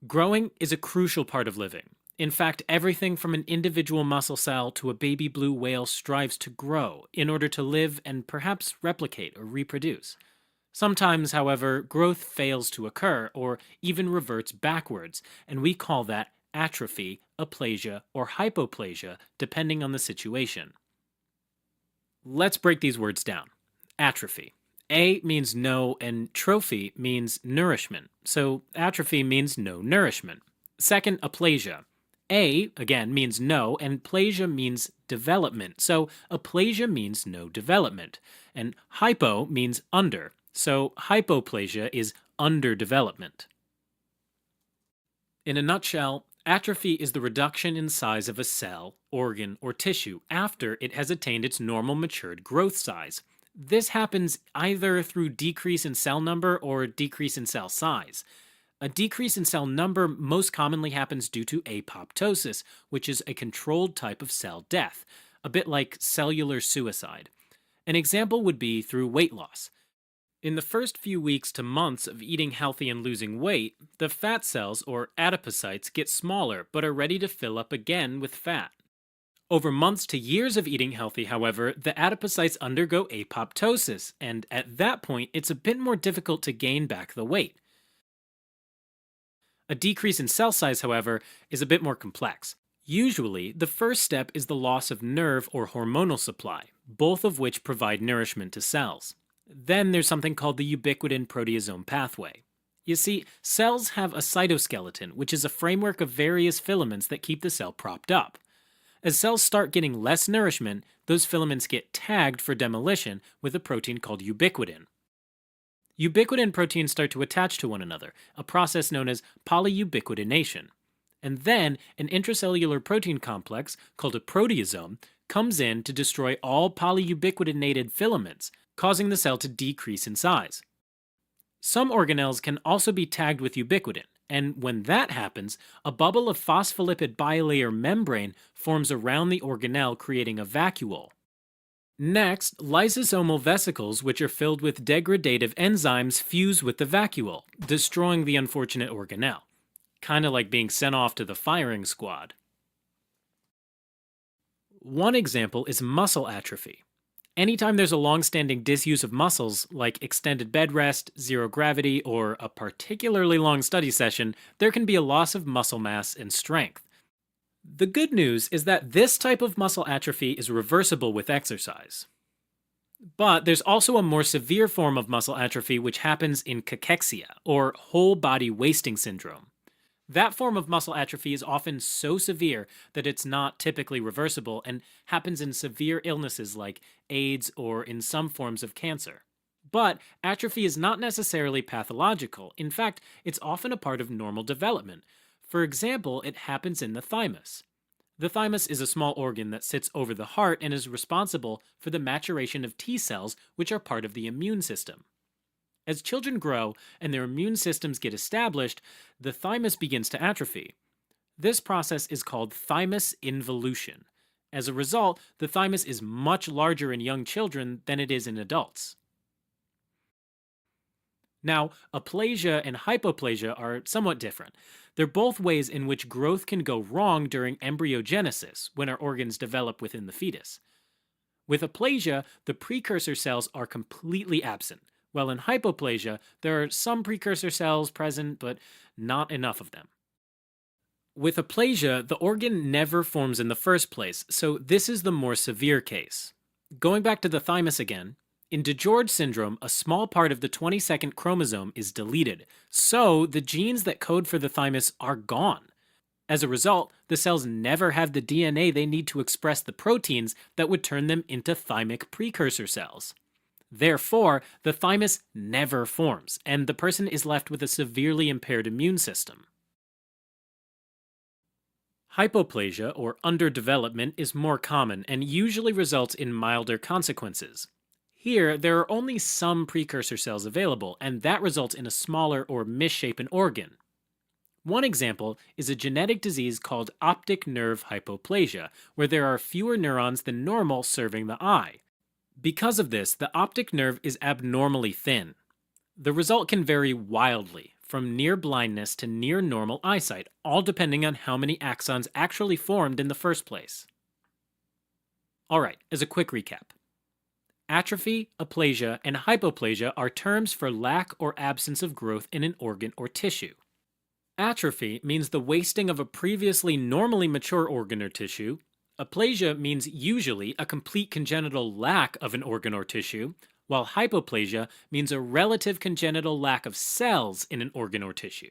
Growing is a crucial part of living. In fact, everything from an individual muscle cell to a baby blue whale strives to grow in order to live and perhaps replicate or reproduce. Sometimes, however, growth fails to occur or even reverts backwards, and we call that atrophy, aplasia, or hypoplasia, depending on the situation. Let's break these words down. Atrophy. A means no, and trophy means nourishment. So atrophy means no nourishment. Second, aplasia. A, again, means no, and plasia means development. So aplasia means no development. And hypo means under. So hypoplasia is underdevelopment. In a nutshell, atrophy is the reduction in size of a cell, organ, or tissue after it has attained its normal matured growth size. This happens either through decrease in cell number or decrease in cell size. A decrease in cell number most commonly happens due to apoptosis, which is a controlled type of cell death, a bit like cellular suicide. An example would be through weight loss. In the first few weeks to months of eating healthy and losing weight, the fat cells, or adipocytes, get smaller but are ready to fill up again with fat. Over months to years of eating healthy, however, the adipocytes undergo apoptosis, and at that point, it's a bit more difficult to gain back the weight. A decrease in cell size, however, is a bit more complex. Usually, the first step is the loss of nerve or hormonal supply, both of which provide nourishment to cells. Then there's something called the ubiquitin proteasome pathway. You see, cells have a cytoskeleton, which is a framework of various filaments that keep the cell propped up. As cells start getting less nourishment, those filaments get tagged for demolition with a protein called ubiquitin. Ubiquitin proteins start to attach to one another, a process known as polyubiquitination. And then an intracellular protein complex called a proteasome comes in to destroy all polyubiquitinated filaments, causing the cell to decrease in size. Some organelles can also be tagged with ubiquitin, and when that happens, a bubble of phospholipid bilayer membrane forms around the organelle, creating a vacuole. Next, lysosomal vesicles, which are filled with degradative enzymes, fuse with the vacuole, destroying the unfortunate organelle. Kinda like being sent off to the firing squad. One example is muscle atrophy. Anytime there's a long-standing disuse of muscles, like extended bed rest, zero gravity, or a particularly long study session, there can be a loss of muscle mass and strength. The good news is that this type of muscle atrophy is reversible with exercise. But there's also a more severe form of muscle atrophy which happens in cachexia, or whole body wasting syndrome. That form of muscle atrophy is often so severe that it's not typically reversible and happens in severe illnesses like AIDS or in some forms of cancer. But atrophy is not necessarily pathological. In fact, it's often a part of normal development. For example, it happens in the thymus. The thymus is a small organ that sits over the heart and is responsible for the maturation of T cells, which are part of the immune system. As children grow and their immune systems get established, the thymus begins to atrophy. This process is called thymus involution. As a result, the thymus is much larger in young children than it is in adults. Now, aplasia and hypoplasia are somewhat different. They're both ways in which growth can go wrong during embryogenesis, when our organs develop within the fetus. With aplasia, the precursor cells are completely absent, while in hypoplasia, there are some precursor cells present, but not enough of them. With aplasia, the organ never forms in the first place, so this is the more severe case. Going back to the thymus again, in DiGeorge syndrome, a small part of the 22nd chromosome is deleted, so the genes that code for the thymus are gone. As a result, the cells never have the DNA they need to express the proteins that would turn them into thymic precursor cells. Therefore, the thymus never forms, and the person is left with a severely impaired immune system. Hypoplasia, or underdevelopment, is more common and usually results in milder consequences. Here, there are only some precursor cells available, and that results in a smaller or misshapen organ. One example is a genetic disease called optic nerve hypoplasia, where there are fewer neurons than normal serving the eye. Because of this, the optic nerve is abnormally thin. The result can vary wildly, from near blindness to near normal eyesight, all depending on how many axons actually formed in the first place. Alright, as a quick recap. Atrophy, aplasia, and hypoplasia are terms for lack or absence of growth in an organ or tissue. Atrophy means the wasting of a previously normally mature organ or tissue. Aplasia means usually a complete congenital lack of an organ or tissue, while hypoplasia means a relative congenital lack of cells in an organ or tissue.